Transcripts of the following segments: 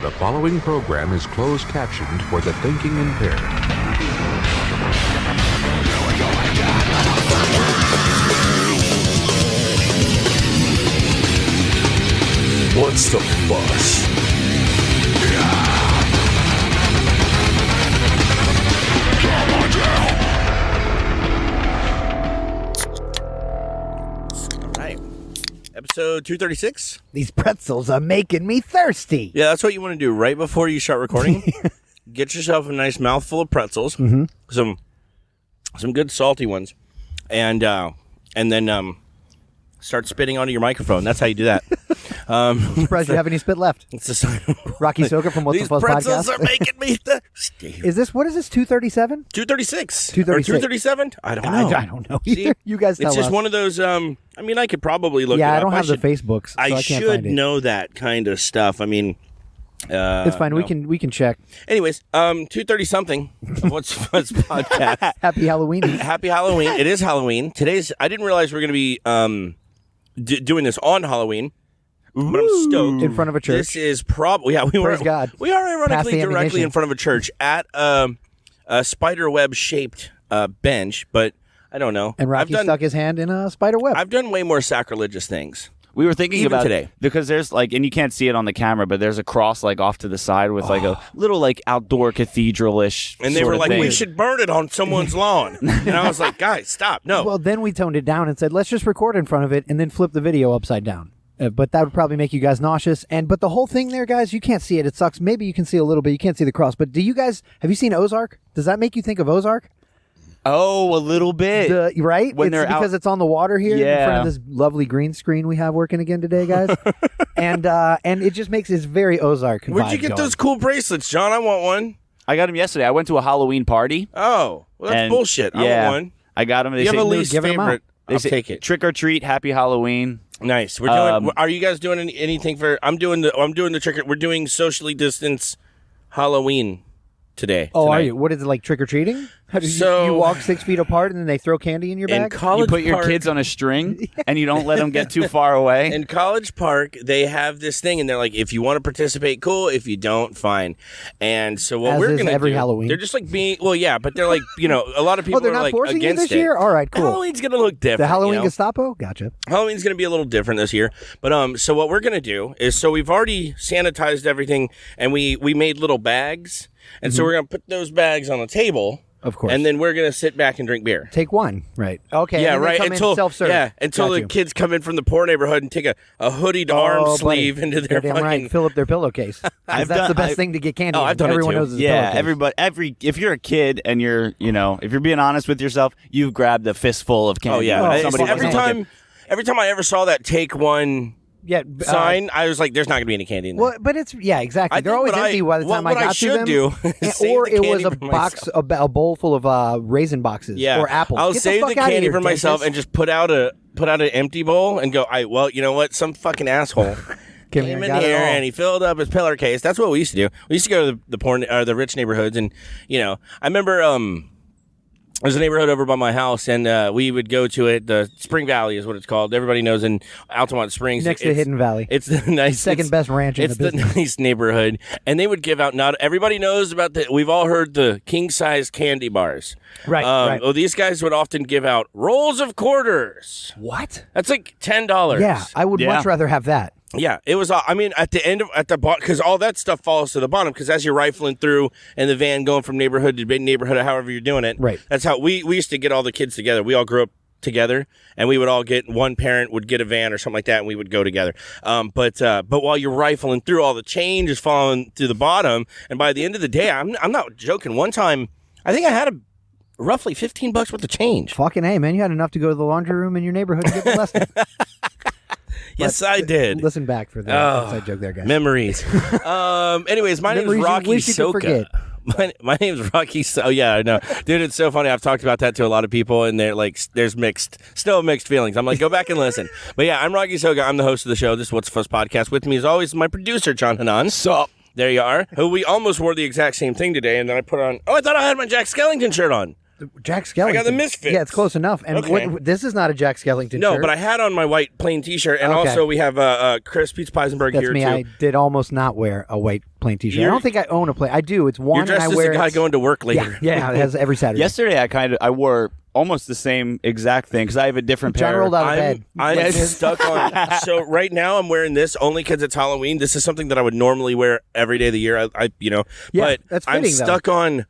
The following program is closed captioned for the thinking impaired. What's the fuss? Episode 236. These pretzels are making me thirsty. Yeah, that's what you want to do right before you start recording. Get yourself a nice mouthful of pretzels, some good salty ones, and then start spitting onto your microphone. That's how you do that. I'm surprised you have any spit left. It's a sign. Rocky Soka from What's the Fuss These pretzels podcast. are making me thirsty. What is this, 237? 236. 236. Or 237? I don't know. I don't know either. You guys tell It's just us. one of those, I mean, I could probably look it up. Yeah, I don't have the Facebooks, so I can't should find it. know that kind of stuff. I mean... it's fine. No. We can check. Anyways, 2:30 something of What's Fuss podcast. Happy Halloween. Happy Halloween. It is Halloween. I didn't realize we were going to be doing this on Halloween. But I'm stoked. In front of a church. This is probably, yeah, Praise God. We are ironically Pass the directly ammunition. in front of a church at a spider web shaped bench, but I don't know. And Rocky stuck his hand in a spider web. I've done way more sacrilegious things. We were thinking Even about today. it because there's and you can't see it on the camera, but there's a cross off to the side with a little outdoor cathedral-ish And they sort were of like, thing. we should burn it on someone's lawn. And I was like, guys, stop. No. Well, then we toned it down and said, let's just record in front of it and then flip the video upside down. But that would probably make you guys nauseous. But the whole thing there, guys, you can't see it. It sucks. Maybe you can see a little bit. You can't see the cross. But have you seen Ozark? Does that make you think of Ozark? Oh, a little bit. Right? When it's they're because out- it's on the water here in Yeah. front of this lovely green screen we have working again today, guys. and it just makes this very Ozark Where'd you vibe get going. those cool bracelets, John? I want one. I got them yesterday. I went to a Halloween party. Oh, well, that's and bullshit. I yeah, want one. I got them. They You have say, a least give it 'em out. favorite. they I'll say, take it. Trick or treat, happy Halloween. Nice. We're doing. Are you guys doing anything for? I'm doing the trick. We're doing socially distanced Halloween today. Oh, tonight. are you? What is it, like trick-or-treating? So- you walk 6 feet apart and then they throw candy in your In bag? College You put your Park, kids on a string and you don't let them get too far away. in College Park, they have this thing, and they're like, if you want to participate, cool. If you don't, fine. And so what As we're is gonna every do, Halloween. they're just like being, well, yeah, but they're like, a lot of people they're are not like forcing you against this year? it. All right, cool. Halloween's gonna look different. The Halloween you know? Gestapo? Gotcha. Halloween's going to be a little different this year. But so what we're going to do is, so we've already sanitized everything, and we made little bags. And so we're going to put those bags on the table. Of course. And then we're going to sit back and drink beer. Take one. Right. Okay. Yeah, and then right. Come Until in self-serve. until Got the you. kids come in from the poor neighborhood and take a hoodied arm Oh, sleeve buddy. into their Goddamn fucking. right. Fill up their pillowcase. 'Cause I've that's done- the best I've- thing to get candy. Oh, in. I've done it Everyone too. knows it's a Yeah, pillowcase. if you're a kid and you're, if you're being honest with yourself, you've grabbed a fistful of candy. Oh yeah. when Oh, somebody every wasn't looking. time I ever saw that take one Yeah. sign, I was like, "There's not going to be any candy in there." Well, but it's exactly. I They're think always what empty by the time what I got I to should them. do is save Or the it was candy a for box, myself. a bowl full of raisin boxes Yeah, or apples. I'll Get save the, the fuck outta candy here, for myself dentist. and just put out an empty bowl and go. Well, you know what? Some fucking asshole Came came here, in got it here all. and he filled up his pillar case. That's what we used to do. We used to go to the poor, the rich neighborhoods, and I remember there's a neighborhood over by my house, and we would go to it. The Spring Valley is what it's called. Everybody knows in Altamont Springs. Next to Hidden Valley. It's the nice Second best ranch in It's the the business. nice neighborhood, and they would give out. Not everybody knows about the. We've all heard the king size candy bars, Right, right. Well, these guys would often give out rolls of quarters. What? That's like $10. Yeah, I would Yeah. much rather have that. Yeah, it was. I mean, at the bottom, because all that stuff falls to the bottom. Because as you're rifling through in the van, going from neighborhood to neighborhood, however you're doing it, Right. That's how we used to get all the kids together. We all grew up together, and we would all get one parent would get a van or something like that, and we would go together. But while you're rifling through, all the change is falling to the bottom, and by the end of the day, I'm not joking. One time, I think I had roughly $15 worth of change. Fucking A, man. You had enough to go to the laundry room in your neighborhood and get the lesson. Yes, I did. Listen back for the inside joke there, guys. Memories. Anyways, my name Memories is you Rocky wish you could Soka. forget. My name's Rocky. Oh yeah, I know, dude. It's so funny. I've talked about that to a lot of people, and they're like, "There's still mixed feelings." I'm like, go back and listen. But yeah, I'm Rocky Soka. I'm the host of the show. This is What's the Fuss podcast. With me, as always, is my producer John Hanan. Sup? There you are. Who we almost wore the exact same thing today, and then I put on. Oh, I thought I had my Jack Skellington shirt on. Jack Skellington. I got the Misfits. Yeah, it's close enough. And Okay. this is not a Jack Skellington No, shirt. but I had on my white plain T-shirt, and Okay. also we have Chris Pete Peisenberg That's here me. too. I did almost not wear a white plain T-shirt. I You're- don't think I own a plain. I do. It's one, You're dressed and I as wear a guy it. going to work later. Yeah, it has every Saturday. Yesterday, I wore almost the same exact thing because I have a different John pair. rolled out of bed. I'm stuck on. So right now I'm wearing this only because it's Halloween. This is something that I would normally wear every day of the year. Yeah, but that's I'm fitting, though. stuck on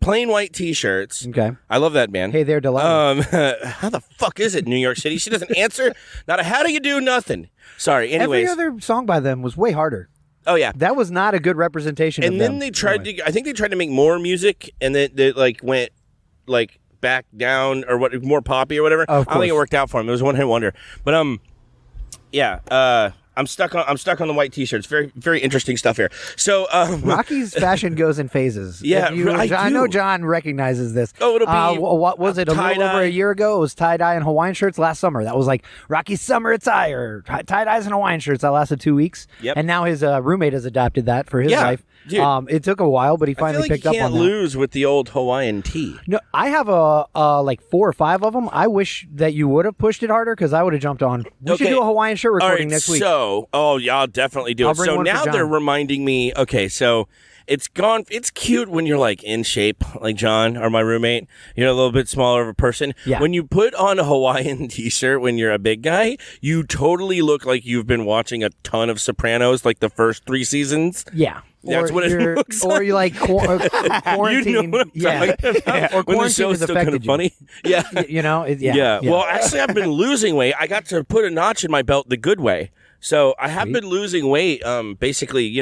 plain white T-shirts. Okay. I love that band. Hey there, Delilah. How the fuck is it, New York City? She doesn't answer. Not a how do you do nothing. Sorry. Anyways. Every other song by them was way harder. Oh yeah. That was not a good representation And of then them. they tried to. I think they tried to make more music, and then they like went like back down or what more poppy or whatever. Of I don't think it course. worked out for him. It was one hit wonder. But yeah. I'm stuck on the white T-shirts. Very very interesting stuff here. So Rocky's fashion goes in phases. Yeah, I know do. John recognizes this. Oh, it'll be what was it? A little tie-dye. over a year ago. It was tie-dye and Hawaiian shirts last summer. That was like Rocky's summer attire. Tie-dyes and Hawaiian shirts. That lasted 2 weeks. Yep. And now his roommate has adopted that for his Yeah, life. dude. It took a while, but he I finally feel like picked you up can't on that. lose with the old Hawaiian tee. No, I have like 4 or 5 of them. I wish that you would have pushed it harder because I would have jumped on. We should Okay. do a Hawaiian shirt All recording right, next week. So, yeah, I'll definitely do I'll it. bring So one for now John. they're reminding me. Okay, so it's gone. It's cute when you're like in shape, like John or my roommate. You're a little bit smaller of a person. Yeah. When you put on a Hawaiian T-shirt when you're a big guy, you totally look like you've been watching a ton of Sopranos, like the first 3 seasons. Yeah. That's Or what it you're- looks Or you like quarantine. You know what I'm yeah. talking about? Or When the quarantine show's has still kind affected of funny. Yeah. You know? Yeah. Well, actually, I've been losing weight. I got to put a notch in my belt the good way. So I have been losing weight, basically,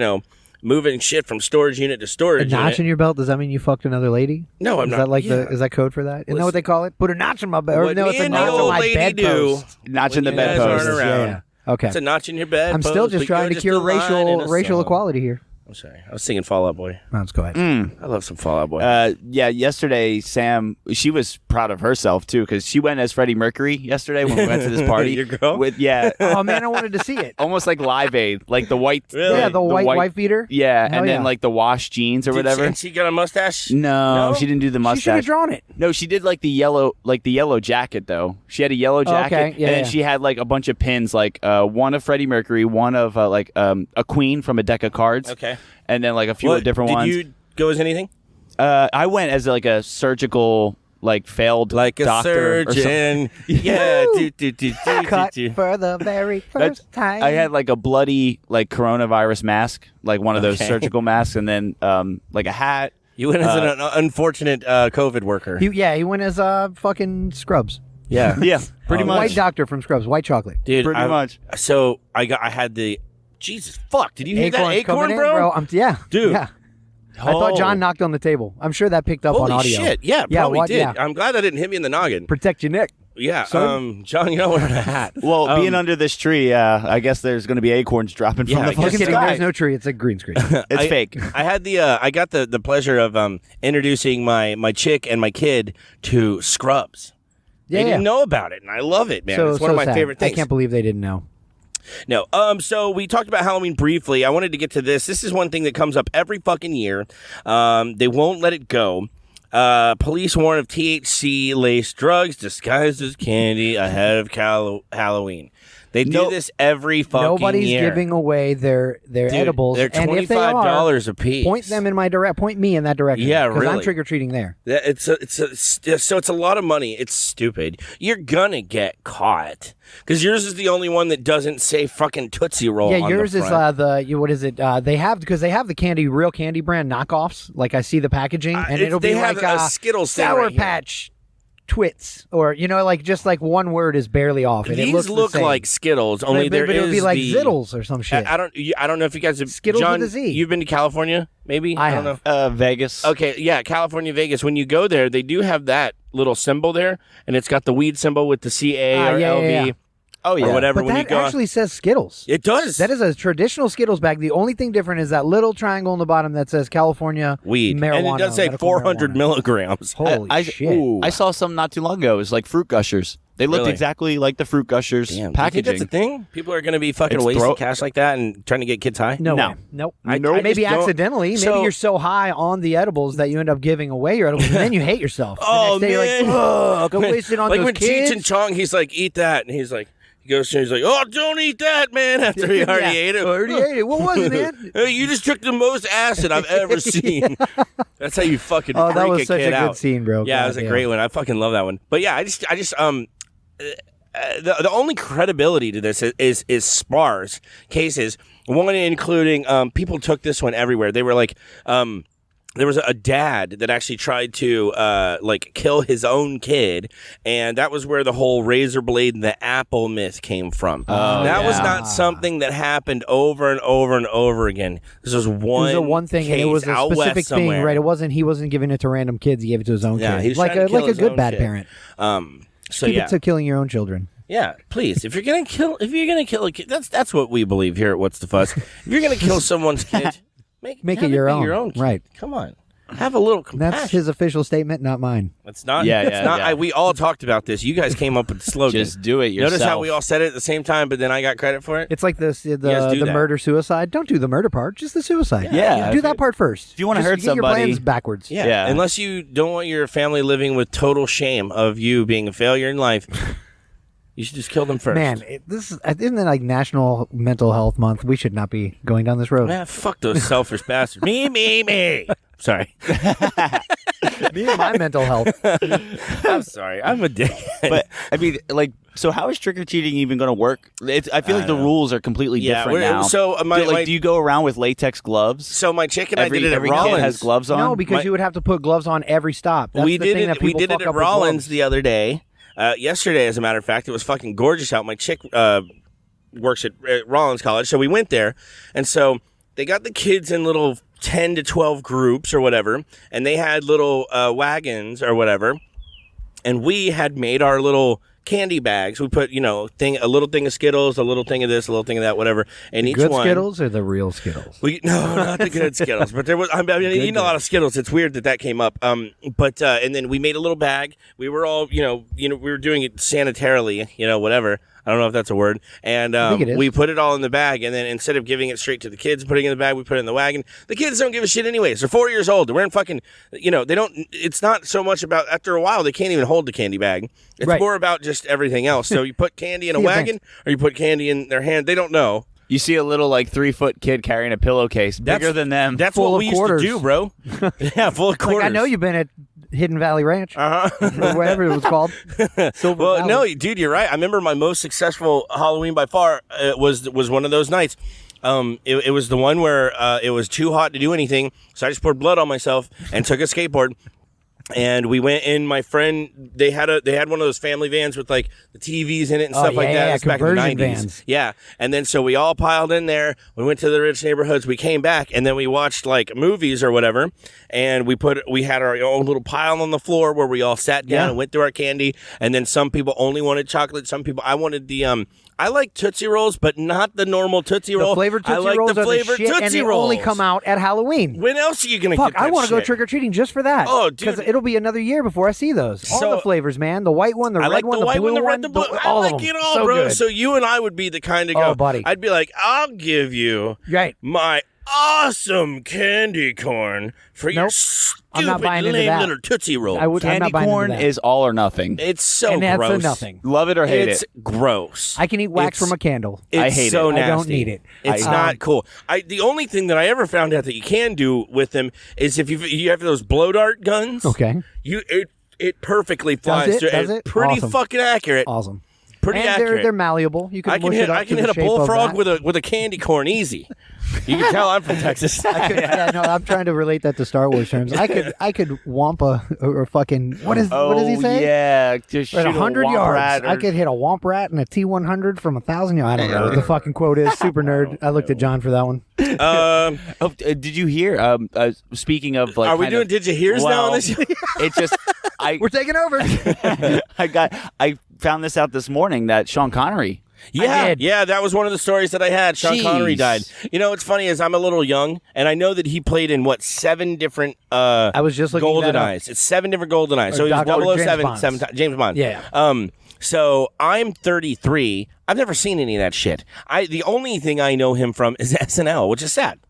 moving shit from storage unit to a storage notch unit. in your belt, does that mean you fucked another lady? No, I'm is not. That like Yeah. is that code for that? Isn't that what they call it? Put a notch in my belt. Or What no, me it's a and the notch on old my lady bedpost. Notch in the When you guys aren't bedpost. around. Yeah. Okay. It's a notch in your bed. I'm still just trying to cure racial equality here. I'm sorry. I was singing Fall Out Boy. Let's go ahead. I love some Fall Out Boy. Yeah, yesterday Sam, she was proud of herself too because she went as Freddie Mercury yesterday when we went to this party. Your girl? Oh man, I wanted to see it. Almost like Live Aid, like the white. Really? Yeah, the white wife beater. Yeah, Hell and then yeah. like the wash jeans or Did whatever. and she got a mustache? No, she didn't do the She should have mustache. drawn it. No, she did like the yellow jacket though. She had a yellow jacket, okay. Yeah, and then yeah. she had like a bunch of pins, like one of Freddie Mercury, one of a queen from a deck of cards, Okay. and then like a few different did ones. Did you go as anything? I went as like a surgical, like failed Like a doctor or something. surgeon. Yeah. Cut for the very first time. I had like a bloody like coronavirus mask, like one of those Okay. surgical masks, and then like a hat. You went as an unfortunate COVID worker. He went as fucking Scrubs. Yeah. Yeah, pretty much. White doctor from Scrubs, white chocolate. Dude, Pretty much. So I had the Jesus fuck. Did you hear that Acorns acorn, coming in, bro? Yeah, Dude. Yeah. I thought John knocked on the table. I'm sure that picked up Holy on audio. shit. Yeah, probably what- did. yeah. I'm glad that didn't hit me in the noggin. Protect your neck. Yeah. Son. John, you're not wearing a hat. Well, being under this tree, I guess there's going to be acorns dropping Yeah, from I the guess fucking Just kidding. sky. There's no tree. It's a green screen. It's fake. I had I got the pleasure of introducing my chick and my kid to Scrubs. Yeah, They yeah. didn't know about it, and I love it, man. It's one of my sad. favorite things. I can't believe they didn't know. No. So we talked about Halloween briefly. I wanted to get to this. This is one thing that comes up every fucking year. They won't let it go. Police warn of THC-laced drugs disguised as candy ahead of Halloween. They do this every fucking Nobody's year. giving away their Dude, edibles. They're and if they are, $25 a piece. point them in my point me in that direction. Yeah, because I'm really. trick or treating there. So it's a lot of money. It's stupid. You're gonna get caught because yours is the only one that doesn't say fucking Tootsie Roll. Yeah, on yours the is front. what is it? They have because they have the real candy brand knockoffs. Like I see the packaging, and it'll they be have like a Skittles thing Sour right here. Patch Twits, or like just like one word is barely off. And it These looks the look same. like Skittles, only but it would be is like the Zittles or some shit. I don't know if you guys have Skittles John, with a Z. You've been to California, maybe? I don't have. know. Vegas. Okay, yeah, California, Vegas. When you go there, they do have that little symbol there, and it's got the weed symbol with the CA or yeah, LV. yeah, yeah. Oh, yeah. or whatever. But when that you go, actually says Skittles. it does. That is a traditional Skittles bag. The only thing different is that little triangle on the bottom that says California weed, marijuana. and it does say medical 400 marijuana. milligrams. Holy shit! I saw some not too long ago. It was like Fruit Gushers. They looked Really? exactly like the Fruit Gushers Damn, do you packaging. think that's a thing? People are going to be fucking It's wasting throw- cash like that and trying to get kids high? No, No. way. Nope. I Maybe just don't- accidentally. So- Maybe you're so high on the edibles that you end up giving away your edibles, and then you hate yourself. The Oh, next day man. you're like, "Ugh, go waste it on like those when kids." Cheech and Chong, he's like, eat that. And he's like, he goes to him, he's like, oh, don't eat that, man, after he already Yeah. ate it. I already ate it. What was it, man? Hey, you just took the most acid I've ever seen. That's how you fucking Oh, freak that was a such kid a out. good scene, bro. Yeah, it was a great one. I fucking love that one. But yeah, I just the only credibility to this is sparse cases. One including people took this one everywhere. They were like there was a dad that actually tried to like kill his own kid, and that was where the whole razor blade and the apple myth came from. That was not something that happened over and over and over again. This was It was a one thing, and it was a specific thing, right? It wasn't. He wasn't giving it to random kids. He gave it to his own Yeah, he kids, was like trying to kill a his good own bad kid. parent. So Keep yeah, it to killing your own children. yeah. Please, if you're gonna kill a kid, that's what we believe here at What's the Fuss. If you're gonna kill someone's kid, make it have your be own. Your own kid. Right. Come on, have a little compassion. That's his official statement, not mine. It's not. Yeah, it's yeah, not. yeah. We all talked about this. You guys came up with the slogan. Just do it yourself. Notice how we all said it at the same time, but then I got credit for it. It's like this the guys do that. murder suicide. Don't do the murder part, just the suicide. Yeah. do If that you- part first. if you wanna Just hurt get your somebody- plans backwards. Yeah. Yeah. Unless you don't want your family living with total shame of you being a failure in life, you should just kill them first. Man, this isn't it like National Mental Health Month? We should not be going down this road. Man, fuck those selfish bastards. Me. Sorry. Me and my mental health. I'm sorry. I'm a dick. But I mean, like, so how is trick or treating even going to work? I feel like the rules are completely different now. So do you go around with latex gloves? So my chick and I did it at every Rollins. kid has gloves on. No, because My- you would have to put gloves on every stop. That's we the did thing it. that We people did fuck it at up with Rollins gloves. the other day. Yesterday, as a matter of fact, it was fucking gorgeous out. My chick works at Rollins College, so we went there, and so they got the kids in little 10 to 12 groups or whatever, and they had little wagons or whatever, and we had made our little candy bags. We put, a little thing of Skittles, a little thing of this, a little thing of that, whatever, and each Good one. Skittles or the real Skittles? No, not the good Skittles, but there was. I mean, eating a lot of Skittles. It's weird that came up. But and then we made a little bag. We were all, we were doing it sanitarily, whatever. I don't know if that's a word. And think it is. we put it all in the bag, and then instead of giving it straight to the kids, putting it in the bag, we put it in the wagon. The kids don't give a shit anyways. They're 4 years old. They're wearing fucking, they don't. It's not so much about after a while they can't even hold the candy bag. It's Right. more about just everything else. So you put candy in a The wagon, or you put candy in their hand. They don't know. You see a little 3-foot kid carrying a pillowcase bigger than them. That's Full what of we quarters. used to do, bro. Yeah, full of quarters. Like, I know you've been at Hidden Valley Ranch or whatever it was called. Silver Well, Valley. no, dude, you're right. I remember my most successful Halloween by far was one of those nights. It was the one where it was too hot to do anything, so I just poured blood on myself and took a skateboard. And we went in. My friend, they had one of those family vans with like the TVs in it and stuff like that. yeah, It's back in the conversion 90s. vans. Yeah, and then so we all piled in there. We went to the rich neighborhoods. We came back, and then we watched like movies or whatever. And we had our own little pile on the floor where we all sat down Yeah. and went through our candy. And then some people only wanted chocolate. Some people I wanted the I like Tootsie Rolls, but not the normal Tootsie Roll. The flavored I Tootsie like Rolls the are flavored the shit, Tootsie and they Rolls. only come out at Halloween. When else are you gonna Fuck, get that I want to go shit? trick or treating just for that. Oh, dude. because it'll be another year before I see those. All So- the flavors, man. The white one, the I red like one, the white blue one, the red, the blue. I all like of them. it all, So bro. good. So you and I would be the kind to go. Oh, buddy. I'd be like, I'll give you Right. my awesome candy corn for your Nope. stupid I'm not buying into lame that. little Tootsie Roll. I'm Candy not buying into corn that. is all or nothing. It's so and that's gross. a nothing. Love it or hate It's it. gross. I can eat wax It's- from a candle. It's I hate so it. nasty. I don't need it. It's not cool. The only thing that I ever found out that you can do with them is if you have those blow dart guns. Okay. It perfectly flies it? through. Does It's it? pretty Awesome. fucking accurate. Awesome. Pretty and accurate. they're malleable. You can I can mush hit it up I can to hit the a shape of bullfrog that. with a candy corn easy. You can tell I'm from Texas. Yeah, no, I'm trying to relate that to Star Wars terms. I could wampa or fucking what does he say? Yeah, just At shoot 100 a womp yards, rat I could hit a womp rat and a T100 from 1,000 yards. I don't know what the fucking quote is. Super nerd. I looked at John for that one. Did you hear? Speaking of, like, Are we kind doing of- Did You Hears now on well, this? It just We're taking over. I found this out this morning that Sean Connery Yeah, that was one of the stories that I had. Sean Jeez. Connery died. You know, what's funny is I'm a little young, and I know that he played in, 7 different I was just looking that up. GoldenEyes. It's 7 different GoldenEyes. So he was James 007 Bonds. 7 times. James Bond. Yeah. So I'm 33. I've never seen any of that shit. The only thing I know him from is SNL, which is sad.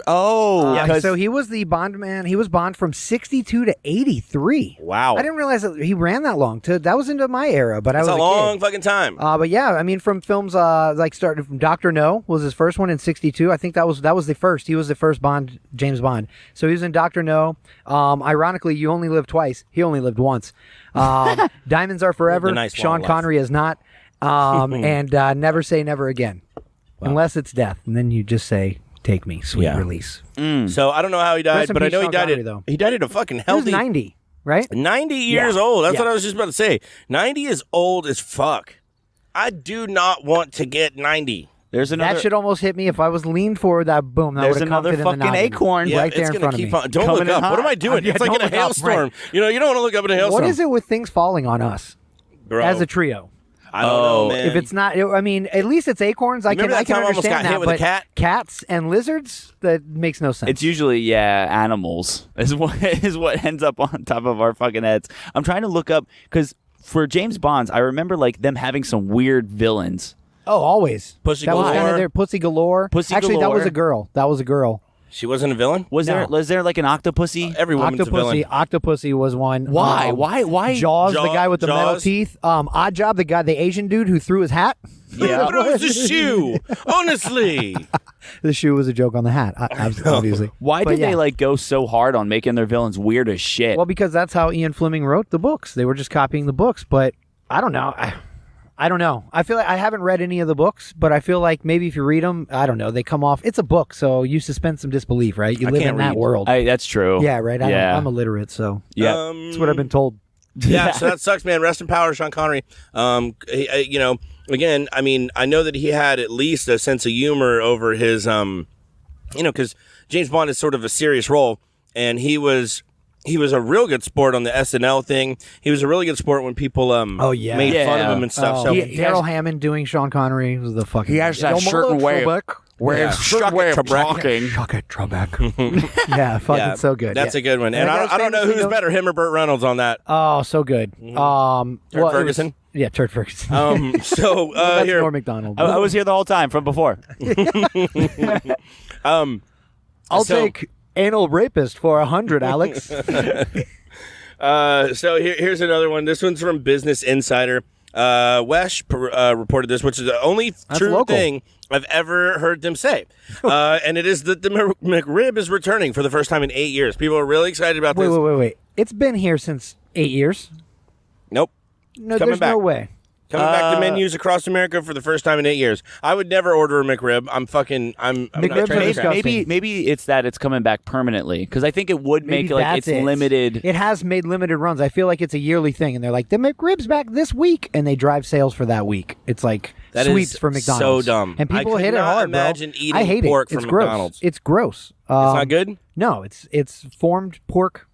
Oh, Yeah, so he was the Bond man. He was Bond from 62 to 83. Wow. I didn't realize that he ran that long. That was into my era, but I It's was a a long kid. fucking time. But yeah, I mean, from films like starting from Dr. No was his first one in 62. I think that was the first. He was the first James Bond. So he was in Dr. No. Ironically, You Only Live Twice. He only lived once. Diamonds Are Forever. A nice long Sean life. Connery is not. And Never Say Never Again. Unless it's death. And then you just say, take me, sweet release. So I don't know how he died, Rest in but I peace, know he Sean died Connery, at though. he died at a fucking He was healthy 90, right? 90 years Yeah. old. That's Yeah. what I was just about to say. 90 is old as fuck. I do not want to get 90. there's another. That should almost hit me if I was leaned forward. That boom. That There's would have another come in the fucking noggin. acorn. Yeah, right there it's in gonna front of keep me. on. Don't Coming look in up. hot. What am I doing? Yeah, It's like don't in a look up, hailstorm. right. You know, you don't want to look up in a hailstorm. What is it with things falling on us Bro, as a trio? I don't know, man. If it's not, I mean, at least it's acorns. I Remember can that time I almost understand got hit that. with a But cat? cats and lizards, that makes no sense. It's usually animals is what ends up on top of our fucking heads. I'm trying to look up because for James Bonds, I remember like them having some weird villains. Oh, always. Pussy that was kind Galore. of their Pussy Galore. Pussy Actually, that was Galore. a girl. That was a girl. She wasn't a villain? Was No. there like an octopussy? Every woman's a villain. Octopussy was one. Why? Why? Jaws, the guy with the metal Jaws. teeth. Odd Job, the Asian dude who threw his hat. Yeah. But it was a shoe. Honestly. The shoe was a joke on the hat, obviously. Why But did yeah. they like go so hard on making their villains weird as shit? Well, because that's how Ian Fleming wrote the books. They were just copying the books. But I don't know. I don't know. I feel like I haven't read any of the books, but I feel like maybe if you read them, I don't know, they come off. It's a book, so you suspend some disbelief, right? You live can't in that read. world. That's true. Yeah, right. Yeah. I'm illiterate, so Yeah. that's what I've been told. Yeah, so that sucks, man. Rest in power, Sean Connery. You know, again, I mean, I know that he had at least a sense of humor over his, you know, because James Bond is sort of a serious role, and he was a real good sport on the SNL thing. He was a really good sport when people made fun of him and stuff. So Daryl Hammond doing Sean Connery was the fucking. He has that certain way of talking. Yeah, fucking yeah, so good. That's yeah. a good one. And that I guy's don't know famously who's known- better, him or Burt Reynolds on that. Oh, so good. Turd well, it was- Ferguson? Yeah, Turd Ferguson. So That's here, Norm Macdonald. I was here the whole time from before. I'll so- take anal rapist for 100, Alex. so here's another one. This one's from Business Insider. Wesh reported this, which is the only true local. thing I've ever heard them say. And it is that the McRib is returning for the first time in 8 years. People are really excited about this. Wait. It's been here since 8 years. Nope. No, Coming there's back. no way. Coming back to menus across America for the first time in 8 years. I would never order a McRib. I'm McRibs not are trying to disgusting. Maybe it's that it's coming back permanently because I think it would make Maybe like that's it's it. limited. It has made limited runs. I feel like it's a yearly thing, and they're like, the McRib's back this week, and they drive sales for that week. It's like That sweeps is for McDonald's. so dumb. And I people could hit it not hard, imagine bro. eating I hate pork it. It's from gross. McDonald's. It's gross. It's not good? No, it's formed pork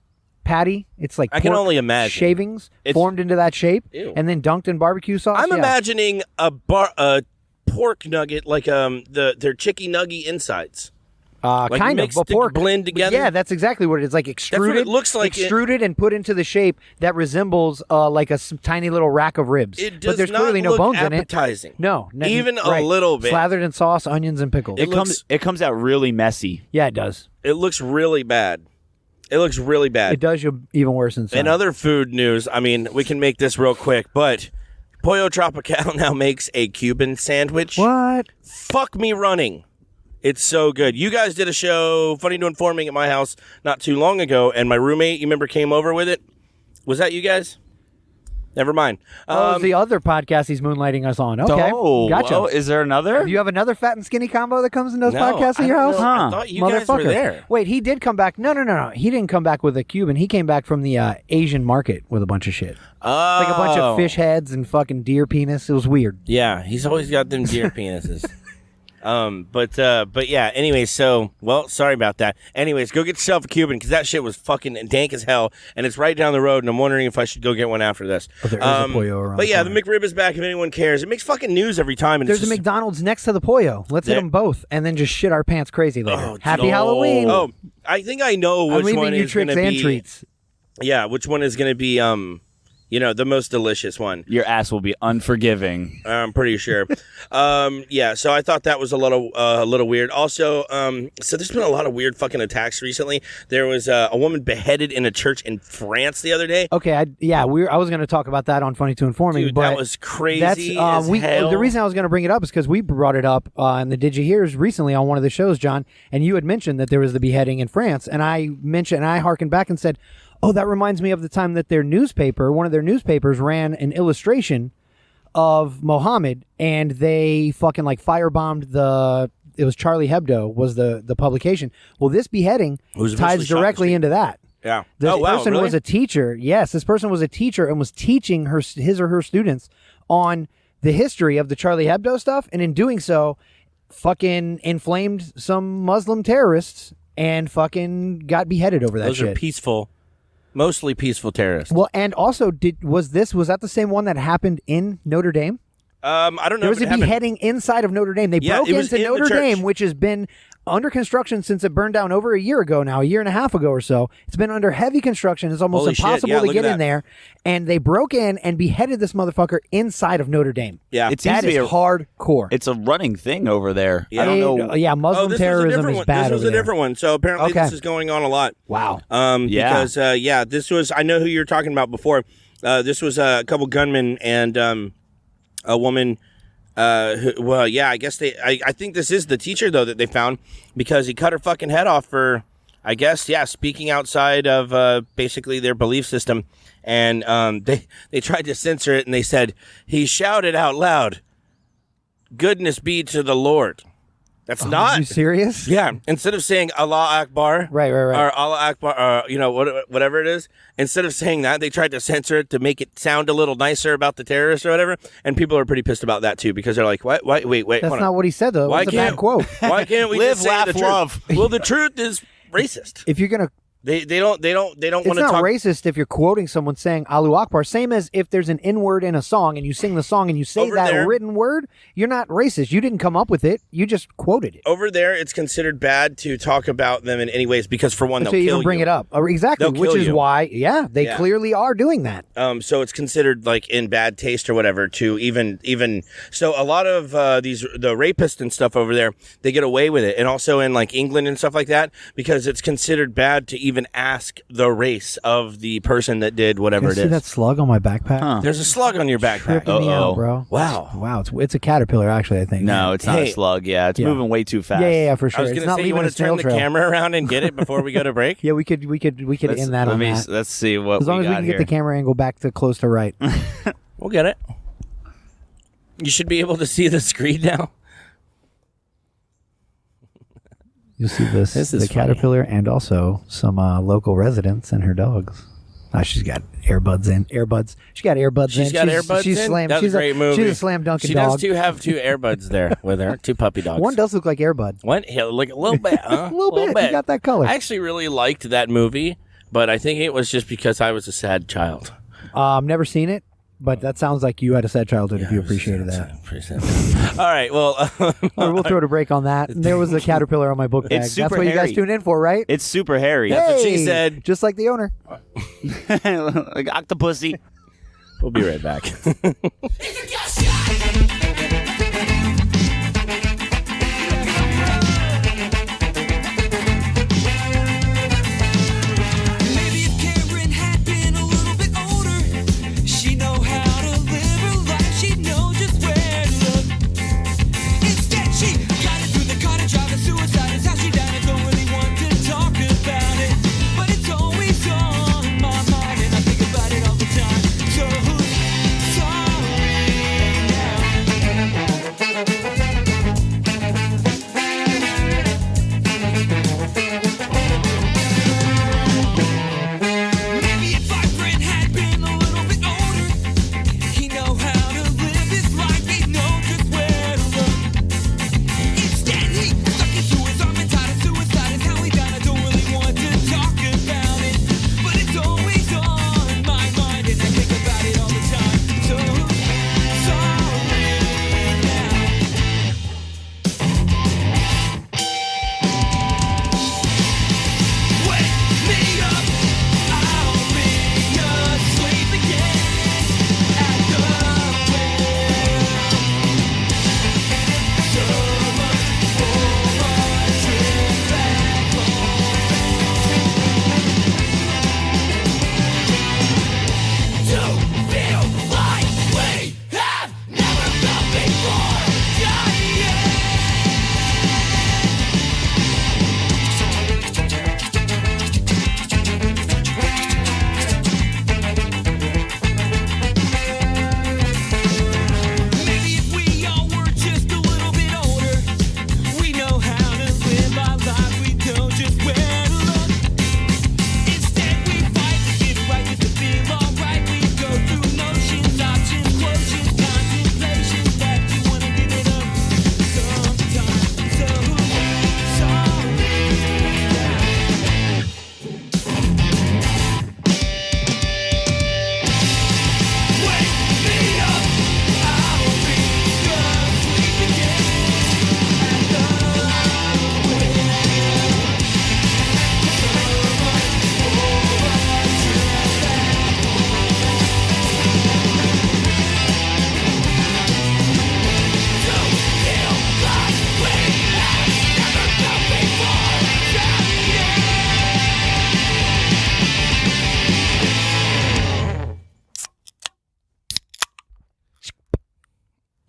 patty. It's like I can pork only imagine. shavings It's- formed into that shape, Ew. and then dunked in barbecue sauce. I'm Yeah. imagining a pork nugget like their chicky nuggy insides. Like kind of, mixed but pork blend together? Yeah, that's exactly what it is. Like extruded. it looks like. Extruded and put into the shape that resembles like a tiny little rack of ribs. It does but there's not clearly no look bones appetizing. in it. No, Even a right. little bit. Slathered in sauce, onions, and pickles. It comes out really messy. Yeah, it does. It looks really bad. It looks really bad. It does you even worse inside. In other food news, I mean, we can make this real quick, but Pollo Tropical now makes a Cuban sandwich. What? Fuck me running. It's so good. You guys did a show, Funny to Informing, at my house not too long ago, and my roommate, you remember, came over with it? Was that you guys? Never mind. Oh, it's the other podcast he's moonlighting us on. Okay, gotcha. Oh, is there another? Do you have another fat and skinny combo that comes in those No, podcasts at your I house? don't know. I Huh. thought you guys were there. Wait, he did come back. No. He didn't come back with a Cuban. He came back from the Asian market with a bunch of shit. Oh. Like a bunch of fish heads and fucking deer penis. It was weird. Yeah, he's always got them deer penises. But yeah. Anyway, so sorry about that. Anyways, go get yourself a Cuban because that shit was fucking dank as hell, and it's right down the road. And I'm wondering if I should go get one after this. Oh, there is a Pollo around But yeah, the the McRib is back. If anyone cares, it makes fucking news every time. And There's a McDonald's next to the Pollo. Let's hit them both, and then just shit our pants crazy later. Oh, Happy no. Halloween! Oh, I think I know I'm which leaving one you is going tricks to and be. treats. Yeah, which one is going to be the most delicious one. Your ass will be unforgiving. I'm pretty sure. Yeah, so I thought that was a little weird. Also, so there's been a lot of weird fucking attacks recently. There was a woman beheaded in a church in France the other day. Okay, I was going to talk about that on Funny to Informing, Dude, but that was crazy as hell. hell. The reason I was going to bring it up is because we brought it up in the Did You Hears recently on one of the shows, John, and you had mentioned that there was the beheading in France, and I harkened back and said, oh, that reminds me of the time that one of their newspapers ran an illustration of Mohammed, and they fucking like firebombed it was Charlie Hebdo was the publication. Well, this beheading ties directly into that. Yeah. This person really? was a teacher. Yes, this person was a teacher and was teaching his or her students on the history of the Charlie Hebdo stuff, and in doing so, fucking inflamed some Muslim terrorists and fucking got beheaded over that Those shit. are peaceful. Mostly peaceful terrorists. Well, and also, was that the same one that happened in Notre Dame? I don't know. There was a beheading inside of Notre Dame. They broke it was into in the Notre Dame, church. which has been under construction since it burned down over a year ago now, a year and a half ago or so. It's been under heavy construction. It's almost Holy shit. impossible Yeah, to look get at in that. there. And they broke in and beheaded this motherfucker inside of Notre Dame. Yeah. It seems That to be is hardcore. It's a running thing over there. Yeah. I don't know. Yeah, Oh, Muslim this terrorism was is bad This was over a there. different one. So apparently Okay. this is going on a lot. Wow. Yeah. Because this was. I know who you were talking about before. This was a couple gunmen and a woman. I guess I think this is the teacher though that they found because he cut her fucking head off for, I guess, speaking outside of basically their belief system, and they tried to censor it and they said he shouted out loud, "Goodness be to the Lord." That's not. Are you serious? Yeah. Instead of saying Allah Akbar, Right. or Allah Akbar, whatever it is, instead of saying that, they tried to censor it to make it sound a little nicer about the terrorists or whatever. And people are pretty pissed about that too because they're like, "What? Wait, That's hold not on. what he said though. Why It's a bad can't quote. Why can't we Live, just say laugh, the truth?" love. Well, the truth is racist. If you're gonna They don't It's want to not talk. racist if you're quoting someone saying Allahu Akbar. Same as if there's an N-word in a song and you sing the song and you say Over that there- written word, you're not racist. You didn't come up with it. You just quoted it. Over there, it's considered bad to talk about them in any ways because for one, So they'll you kill even bring you. it up. Exactly, They'll which kill is you. why, they Yeah. clearly are doing that. So it's considered like in bad taste or whatever to even so a lot of the rapists and stuff over there, they get away with it, and also in like England and stuff like that because it's considered bad to even ask the race of the person that did whatever You it see is. that slug on my backpack? Huh. There's a slug on your backpack. Tripping me out, bro. Wow. It's a caterpillar, actually. I think. No, it's not Hey. a slug. Yeah, it's Yeah. moving way too fast. Yeah, for I sure. was It's gonna not say you leaving want a to turn snail the trail. camera around and get it before we go to break. Yeah, we could end that on that. Let's see what As long we as we got can here. get the camera angle back to close to right. We'll get it. You should be able to see the screen now. You'll see this This the is funny. caterpillar and also some local residents and her dogs. She's got earbuds in. She got earbuds in. She's got earbuds she's in? Slam, That was she's a great movie. She's a slam dunking She dog. does have two earbuds there with her, two puppy dogs. One does look like Airbud. One, yeah, like a little bit, huh? A little bit. You got that color. I actually really liked that movie, but I think it was just because I was a sad child. Never seen it, but that sounds like you had a sad childhood if you appreciated that. All right, well, We'll throw a break on that. There was the caterpillar on my book bag. It's That's super what you guys hairy. tune in for, right? It's super hairy. That's what she said. Just like the owner. Like octopussy. we'll be right back. Maybe if Karen had been a little bit older, she'd know how to live her life, she'd know just where to look. Instead, she got it through the cottage, driving suicide is how she died. I don't really want to talk about it, but it's always on my mind, and I think about it all the time. So who's sorry now?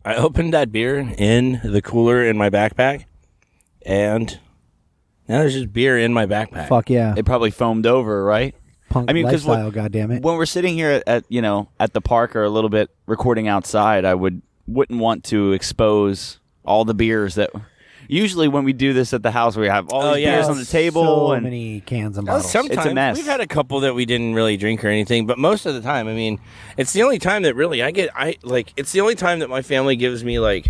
I opened that beer in the cooler in my backpack, and now there's just beer in my backpack. Fuck yeah. It probably foamed over, right? Punk I mean, 'cause lifestyle, goddammit. When we're sitting here at the park or a little bit recording outside, I wouldn't want to expose all the beers that. Usually, when we do this at the house, we have all these beers on the table so and many cans and bottles. Sometimes It's a mess. we've had a couple that we didn't really drink or anything, but most of the time, I mean, it's the only time that really it's the only time that my family gives me like,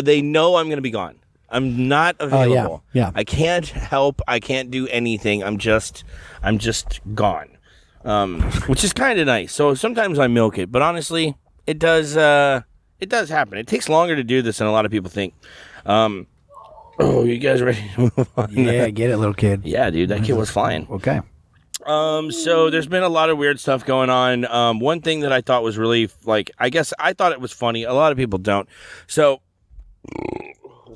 they know I'm going to be gone. I'm not available. Yeah. I can't help. I can't do anything. I'm just gone, which is kind of nice. So sometimes I milk it, but honestly, it does happen. It takes longer to do this than a lot of people think. You guys ready to move on? Yeah, get it, little kid. Yeah, dude, that kid was flying. Okay. So there's been a lot of weird stuff going on. One thing that I thought was really, like, I guess I thought it was funny. A lot of people don't. So,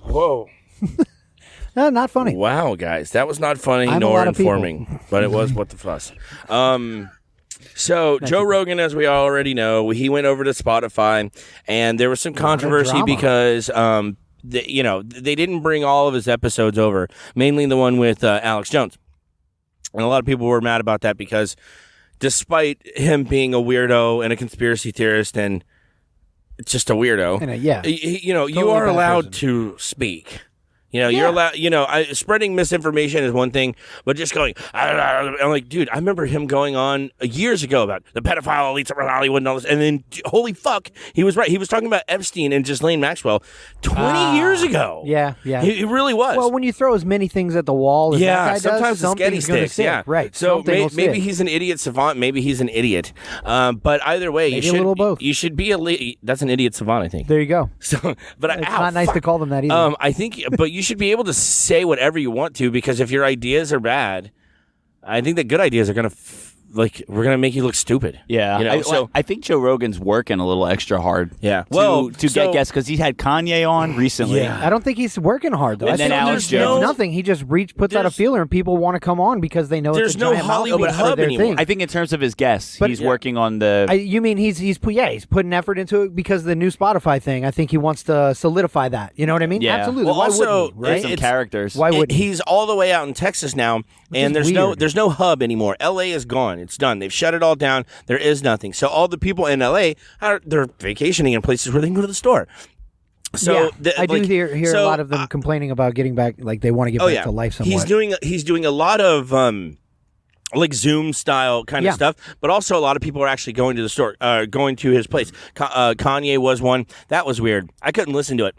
whoa. No, not funny. Wow, guys. That was not funny I'm a nor lot of people. informing, but it was what the fuss. So Joe Rogan, as we already know, he went over to Spotify, and there was some controversy drama. because they didn't bring all of his episodes over, mainly the one with Alex Jones. And a lot of people were mad about that because despite him being a weirdo and a conspiracy theorist and just a weirdo, And, yeah. you Totally are bad allowed person. to speak. You're allowed, spreading misinformation is one thing, but just going, I'm like, dude, I remember him going on years ago about the pedophile elites around Hollywood and all this, and then, holy fuck, he was right. He was talking about Epstein and Ghislaine Maxwell 20 years ago. Yeah. He really was. Well, when you throw as many things at the wall as that guy sometimes does, the sketty something's gonna sticks. stick. Yeah, Right. So Something will maybe stick. he's an idiot savant. Maybe he's an idiot. But either way, Maybe a little both. You should be that's an idiot savant, I think. There you go. So, but It's not nice to call them that either. I think, but you should be able to say whatever you want to, because if your ideas are bad, I think that good ideas are we're gonna make you look stupid. Yeah, So I think Joe Rogan's working a little extra hard. Yeah. to get guests because he had Kanye on recently. Yeah. I don't think he's working hard though. And I then think Alex there's Jones. nothing. He just puts out a There's- feeler, and people want to come on because they know There's it's a no giant Hollywood mouthpiece for hub their anymore. thing. I think in terms of his guests, But- he's working on the. You mean he's putting effort into it because the new Spotify thing. I think he wants to solidify that. You know what I mean? Yeah. Absolutely. Well, Why also, wouldn't he, right? some it's- characters. Why would he's all the way out in Texas now, and is weird. there's no hub anymore. LA is gone. It's done. They've shut it all down. There is nothing. So all the people in LA they're vacationing in places where they can go to the store. So I do hear a lot of them complaining about getting back, like they want to get back to life somewhat. He's doing a lot of like Zoom style kind of stuff, but also a lot of people are actually going to the store, going to his place. Kanye was one. That was weird. I couldn't listen to it.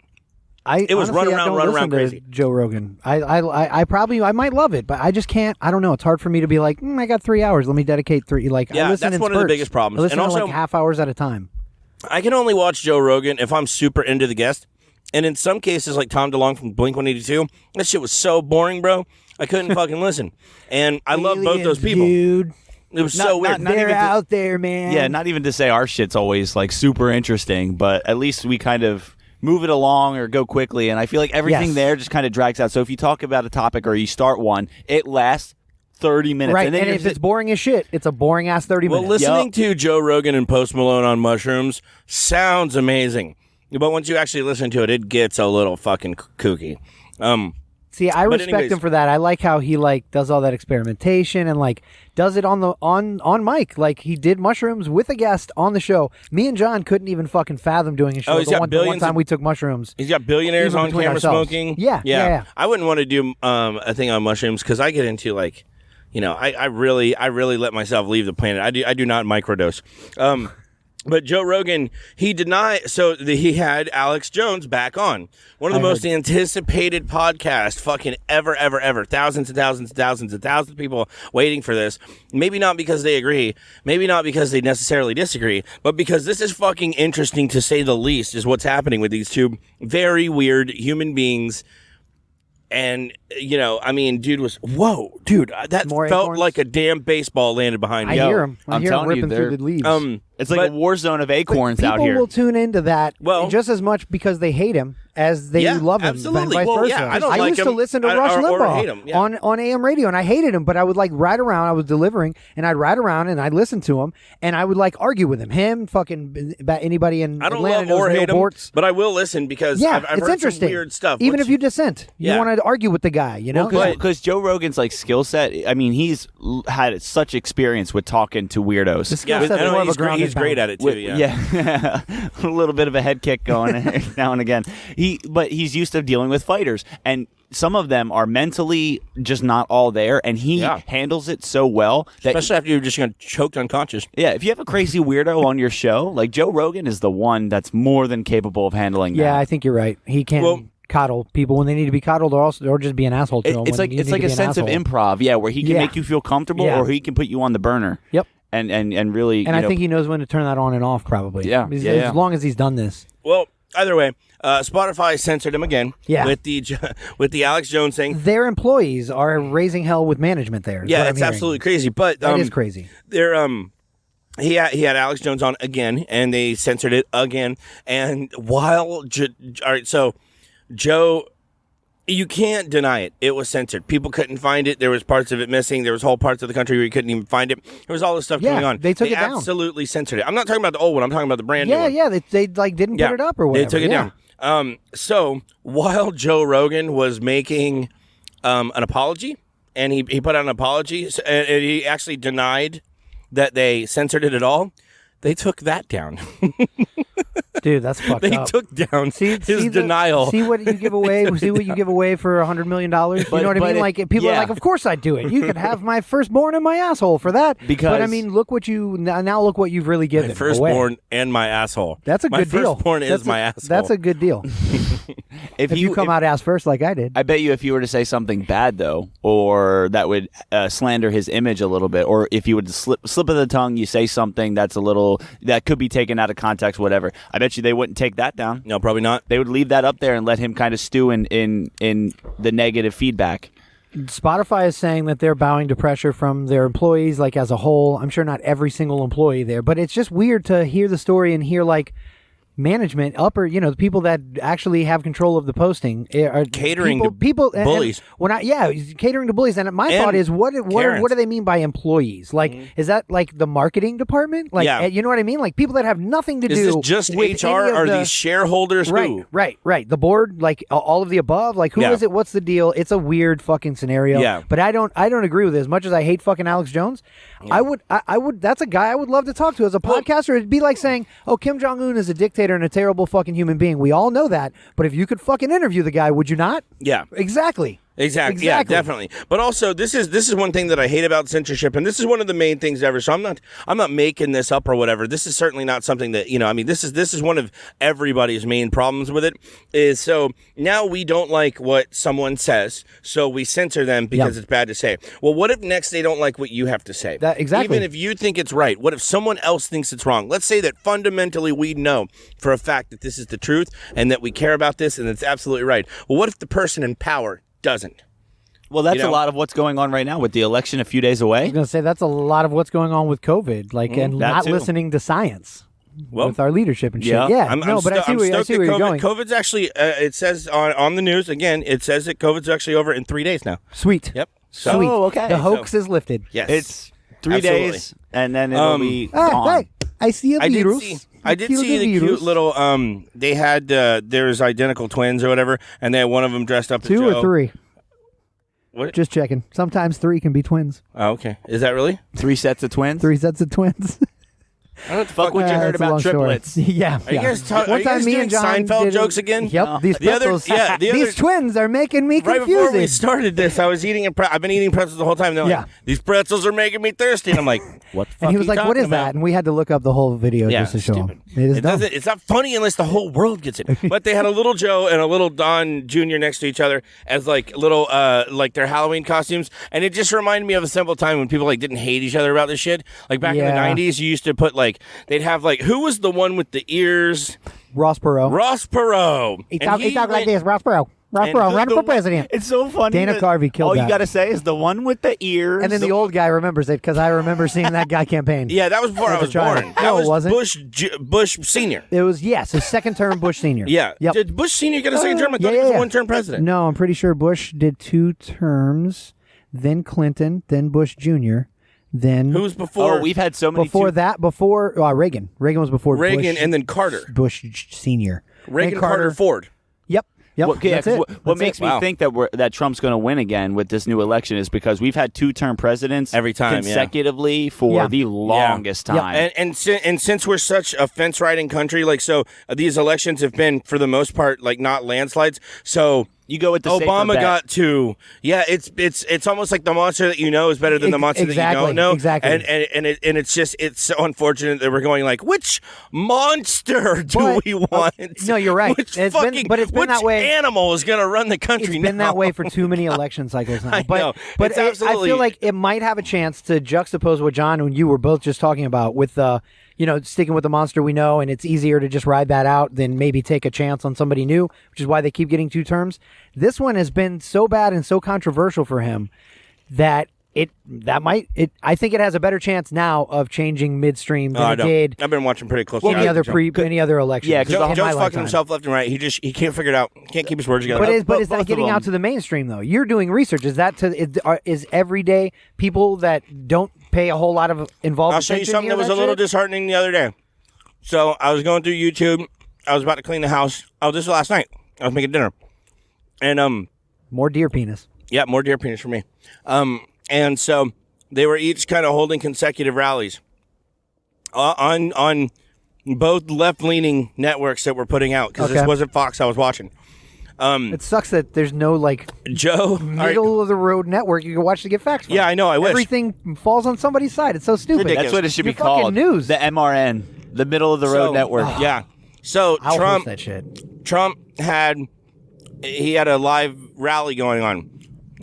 It was honestly, run around crazy. Joe Rogan. I might love it, but I just can't. I don't know. It's hard for me to be like, I got 3 hours. Let me dedicate 3. Like, I listen that's in one of the spurts. biggest problems. I listen And to also- like half hours at a time. I can only watch Joe Rogan if I'm super into the guest. And in some cases, like Tom DeLonge from Blink-182, that shit was so boring, bro. I couldn't fucking listen. And I love both those people. Dude, It was so weird. not they're even to- out there, man. Yeah, not even to say our shit's always like super interesting, but at least we kind of move it along or go quickly. And I feel like everything Yes. there just kind of drags out. So if you talk about a topic or you start one, it lasts 30 minutes. Right, And then and you're if it's boring as shit, it's a boring ass 30 Well, minutes. listening to Joe Rogan and Post Malone on mushrooms sounds amazing. But once you actually listen to it, it gets a little fucking kooky. See, I But respect anyways- him for that. I like how he like does all that experimentation and like does it on mic. Like he did mushrooms with a guest on the show. Me and John couldn't even fucking fathom doing a show. he's the got one billions time of- we took mushrooms. He's got billionaires Even on between camera ourselves. smoking. Yeah. I wouldn't want to do a thing on mushrooms because I get into like, I really let myself leave the planet. I do not microdose. But Joe Rogan, he denied. So he had Alex Jones back on, one of the most anticipated podcasts, fucking ever. Thousands and thousands and thousands and thousands of people waiting for this. Maybe not because they agree, maybe not because they necessarily disagree, but because this is fucking interesting to say the least. Is what's happening with these two very weird human beings. And, dude was, that More felt acorns? like a damn baseball landed behind me. I hear him. I I'm hear him telling you, ripping through the leaves. It's like a war zone of acorns out here. People will tune into that Well- just as much because they hate him as they Yeah, love him, absolutely. and vice Well, versa. yeah, I don't like used to him. listen to I- Rush or Limbaugh hate him, yeah. on AM radio, and I hated him, but I would like ride around. I was delivering, and I'd ride around and I'd listen to him, and I would like argue with him. Him, fucking about anybody in I don't Atlanta love knows or Neil hate him, Bortz. but I will listen because Yeah, I've it's heard interesting. some weird stuff. Even which- if you dissent, you Yeah. want to argue with the guy, you know? Because Joe Rogan's like skill set, I mean, he's had such experience with talking to weirdos. The skill yeah, set's I know more of a he's great, ground he's and great pound. at it too. Yeah. a little bit of a head kick going now and again. But he's used to dealing with fighters, and some of them are mentally just not all there, and he Yeah. handles it so well that Especially after you're just choked unconscious. yeah, if you have a crazy weirdo on your show, like Joe Rogan is the one that's more than capable of handling Yeah, that. I think you're right. He can Well- coddle people when they need to be coddled, or just be an asshole to them. It's when like you it's need like to a be an sense of asshole. improv, yeah, where he can Yeah. make you feel comfortable, Yeah. or he can put you on the burner. Yep. And really, And I think he knows when to turn that on and off, probably. Yeah, As, yeah, as yeah. long as he's done this. Well, either way, Spotify censored him again. Yeah. With the Alex Jones thing. Their employees are raising hell with management there. is Yeah, what I'm it's hearing. absolutely crazy. But That is crazy. They're he had Alex Jones on again, and they censored it again. And while all right, so Joe. You can't deny it. It was censored. People couldn't find it. There was parts of it missing. There was whole parts of the country where you couldn't even find it. There was all this stuff Yeah, going on. they took it down. Absolutely censored it. I'm not talking about the old one. I'm talking about the brand new Yeah, one. yeah. They like didn't put it up or whatever. They took it yeah. down. So while Joe Rogan was making an apology, and he put out an apology, and he actually denied that they censored it at all, they took that down. Dude, that's fucked They up. took down his the- denial. See what you give away. See what you give away for $100 million. You know what I but mean? it- Like people are yeah. like, of course I'd do it. You could have my firstborn in my asshole for that. But I Because- mean, look what you now. Look what you've really given My firstborn away. and my asshole. That's a good deal. My firstborn That's is my asshole. That's a good deal. If you come out ass first, like I did. I bet you if you were to say something bad though, or that would slander his image a little bit, or if you would slip of the tongue, you say something that's a little that could be taken out of context, whatever. I bet you they wouldn't take that down. No, probably not. They would leave that up there and let him kind of stew in the negative feedback. Spotify is saying that they're bowing to pressure from their employees, like as a whole. I'm sure not every single employee there, but it's just weird to hear the story and hear like management, the people that actually have control of the posting are Catering to people bullies. Catering to bullies. And my And thought is, what Karens. do they mean by employees? Like, is that like the marketing department? Like, Yeah. you know what I mean? Like people that have nothing to Is do. this just with HR? any of Are the- these shareholders? Right, Who? right. The board, like all of the above. Like, who is Yeah. it? What's the deal? It's a weird fucking scenario. Yeah. But I don't agree with it. As much as I hate fucking Alex Jones, I would. That's a guy I would love to talk to as a podcaster. It'd be like saying, "Oh, Kim Jong Un is a dictator and a terrible fucking human being." We all know that. But if you could fucking interview the guy, would you not? Yeah. Exactly. Exactly. Yeah, definitely. But also, this is one thing that I hate about censorship, and this is one of the main things ever. So I'm not making this up or whatever. This is certainly not something that I mean. This is one of everybody's main problems with it. Is so now we don't like what someone says, so we censor them because it's bad to say. Well, what if next they don't like what you have to say? Exactly. Even if you think it's right, what if someone else thinks it's wrong? Let's say that fundamentally we know for a fact that this is the truth and that we care about this and it's absolutely right. Well, what if the person in power doesn't? Well, that's a lot of what's going on right now with the election a few days I away. was gonna say that's a lot of what's going on with COVID, like and that not too. listening to science Well, with our leadership and shit. yeah. Yeah, I'm but I see where stoked you're that going. COVID's actually, it says on the news, again, it says that COVID's actually over in 3 days now. Sweet. Yep. So, Sweet. Oh, okay. The hoax is lifted. yes. It's 3 Absolutely. days, and then it'll be Hey, gone. hey, I see a I did virus. see the cute little, they had, there's identical twins or whatever, and they had one of them dressed up as 2 Joe. or 3. What? Just checking. Sometimes 3 can be twins. Oh, okay. Is that really? 3 sets of twins. 3 sets of twins. I don't know what the Fuck what you heard It's a about long story. triplets. Yeah. Are you guys, are One you time guys me doing and John Seinfeld did jokes again? Yep. These The other- pretzels. yeah, the other- These twins are making me Right before we confusing. started this, I was eating I've been eating pretzels the whole time. They're like, Yeah. these pretzels are making me thirsty. And I'm like, what the fuck And he are was you like, "What talking is about? that?" And we had to look up the whole video Yeah, just to show stupid. him. It is dumb. It's not funny unless the whole world gets it. But they had a little Joe and a little Don Jr. next to each other as like little like their Halloween costumes, and it just reminded me of a simple time when people like didn't hate each other about this shit. Like back in the Yeah. '90s, you used to put like they'd have like who was the one with the ears? Ross Perot. Ross Perot. He And talk like went- this, Ross Perot. Ross Perot, running for president. It's so funny. Dana that Carvey killed all that. you got to say is the one with the ears. And then the old guy remembers it because I remember seeing that guy campaign. Yeah, that was before I As a was child. born. That No, it was wasn't. Bush Senior. It was, yes, his second term Bush Senior. Yeah. Yep. Did Bush Senior get a second term? I thought he was a one-term president. No, I'm pretty sure Bush did 2 terms, then Clinton, then Bush Jr., then... Who was before? Oh, we've had so many. Before Reagan. Reagan was before Reagan Bush, and then Carter. Bush Senior. Reagan, And Carter, Ford. Yep. That's That's it. What makes me think that Trump's going to win again with this new election is because we've had 2-term presidents Every time, consecutively for the longest time. And since we're such a fence riding country, like these elections have been for the most part like not landslides. So you go with the safer Obama bet. got 2. Yeah, it's almost like the monster that you know is better than the monster that you don't know. Exactly. And it's so unfortunate that we're going like, which monster do we want? No, you're right. Which It's been that way. Animal is going to run the country? It's been now? that way for too many election cycles now. I know. But It's I absolutely- feel like it might have a chance to juxtapose what John and you were both just talking about with sticking with the monster we know, and it's easier to just ride that out than maybe take a chance on somebody new, which is why they keep getting 2 terms. This one has been so bad and so controversial for him that I think it has a better chance now of changing midstream than it did I've been watching pretty close. any other election. Yeah, Joe's fucking himself left and right. He can't figure it out. Can't keep his words together. But is that getting out to the mainstream though? You're doing research. Is that is everyday people that don't pay a whole lot of involved I'll show you attention something hear that was a little shit? disheartening the other day. So I was going through YouTube. I was about to clean the house. Oh, this was last night. I was making dinner, and More deer penis. yeah, more deer penis for me. And so they were each kind of holding consecutive rallies on both left-leaning networks that were putting out because this Okay. wasn't Fox I was watching. It sucks that there's no Joe, middle of the road network you can watch to get facts from. Yeah, I know, I wish. Everything falls on somebody's side. It's so stupid. Ridiculous. That's what it should be You're fucking called. news. The MRN, the middle of the road network. Yeah. So I'll Trump host that shit. Trump had a live rally going on.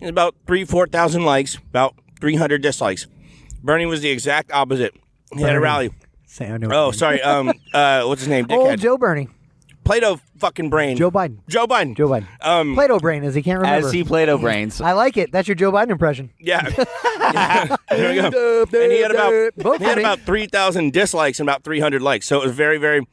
About 4,000 likes, about 300 dislikes. Bernie was the exact opposite. He had a rally. Say, I know Oh, what sorry. What's his name? you mean. Dickhead. Old Joe Bernie. Plato fucking brain. Joe Biden. Joe Biden. Joe Biden. Plato brain, as he can't remember. As he Plato brains. I like it. That's your Joe Biden impression. Yeah. Yeah. There we go. And he had about 3,000 dislikes and about 300 likes. So it was very, very,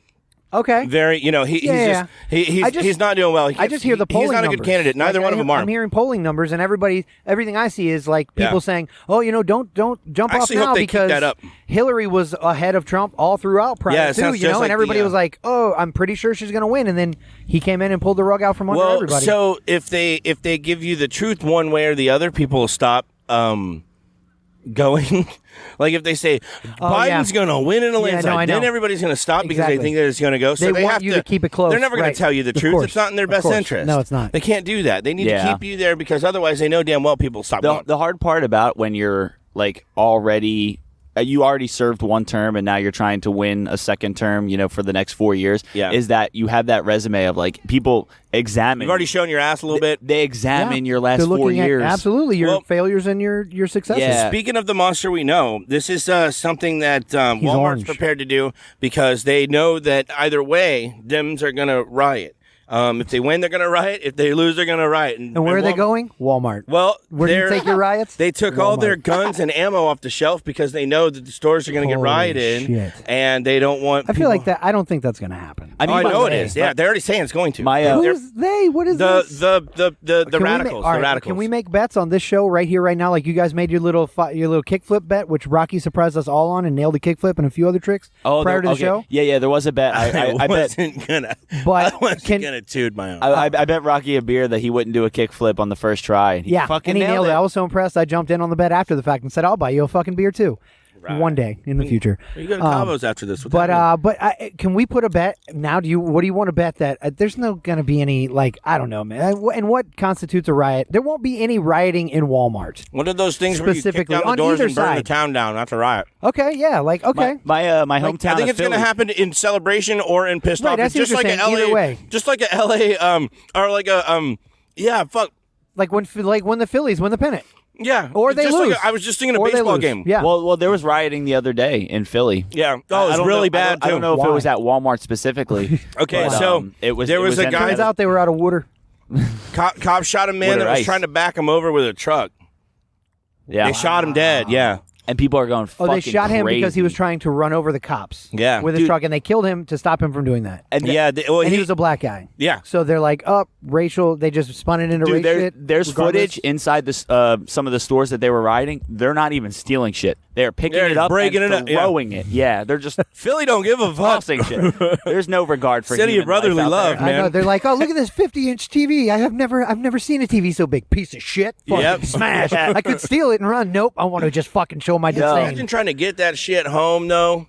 Okay. very. He's not doing well. I just hear the polling He's not a numbers. good candidate. Neither one of them are. I'm hearing polling numbers, and everything I see is like people Yeah. saying, "Oh, don't jump I off actually hope now they keep because that up. Hillary was ahead of Trump all throughout prior Yeah, it too." sounds just And like everybody the, was like, "Oh, I'm pretty sure she's going to win," and then he came in and pulled the rug out from under Well, everybody. so if they give you the truth one way or the other, people will stop going. Like if they say Biden's going to win in a landslide, I know. then everybody's going to stop because Exactly. they think that it's going to go. So They they want have you to keep it close, They're never going right. to tell you the Of truth. course. It's not in their Of best course. interest. No, it's not. They can't do that. They need to Yeah. keep you there because otherwise they know damn well people will stop going. The hard part about when you're like already you already served one term and now you're trying to win a second term, for the next 4 years, Yeah. is that you have that resume of like people examine. You've already shown your ass a little bit. They examine your last They're 4 looking years. at absolutely your Well- failures and your successes. Yeah. Speaking of the monster we know, this is something that Walmart's orange. prepared to do because they know that either way, Dems are going to riot. If they win, they're going to riot. If they lose, they're going to riot. And where are they going? Walmart. Well, Where do you they're- take your riots? They took all their Walmart. guns and ammo off the shelf because they know that the stores are going to get Holy rioted, shit. and they don't want. I feel like that. I don't think that's going to happen. I mean, I know it Hey, is. Yeah, they're already saying it's going to. My, They're- Who's they? What is the this? the Can we radicals. all The right, radicals. Can we make bets on this show right here, right now? Like you guys made your little kickflip bet, which Rocky surprised us all on and nailed a kickflip and a few other tricks prior to the show. Yeah, there was a bet. I bet. wasn't gonna. But I wasn't can- gonna toot my own. I bet Rocky a beer that he wouldn't do a kickflip on the first try. And he fucking and he nailed it. I was so impressed. I jumped in on the bet after the fact and said, "I'll buy you a fucking beer too, one day in the future." You go to Cabos after this. What's But happening? can we put a bet now? What do you want to bet that there's no going to be any I don't know, man. And what constitutes a riot? There won't be any rioting in Walmart. What are those things where you kick specifically down the on doors either and burn the side. town down? That's a riot. Okay, yeah, okay. My hometown. I think of it's going to Philly- happen in celebration or in pissed Right, off. I It's see what just you're like a saying. LA, Either way. just like a LA, or like a yeah, fuck. Like when the Phillies win the pennant, Yeah, or they just lose. I was just thinking a Or they baseball lose. game. Yeah. Well, there was rioting the other day in Philly. Yeah. Oh, I it was don't really know- bad. I don't too. know if Why? it was at Walmart specifically. Okay, but, so it was. there it was a guy entertaining. turns out they were out of water. Cops shot a man With that her was ice. trying to back him over with a truck. Yeah. They shot him dead. Yeah. And people are going fucking Oh, they shot him because he was crazy. trying to run over the cops. Yeah. With his Dude. truck, and they killed him to stop him from doing that. And Yeah. Well, And he was a black guy. Yeah. So they're like, racial. They just spun it into Dude, race shit. there's regardless. footage inside this some of the stores that they were riding. They're not even stealing shit. They're picking They're it just up breaking and it up, yeah. throwing it. Yeah, they're just Philly don't give a fuck. tossing shit. There's no regard for City of human brotherly life out love, there. man. I know. They're like, oh, look at this 50-inch TV. I've never seen a TV so big. Piece of shit. Fucking Yep. smash. I could steal it and run. Nope. I want to just fucking show my Imagine disdain. trying to get that shit home, though.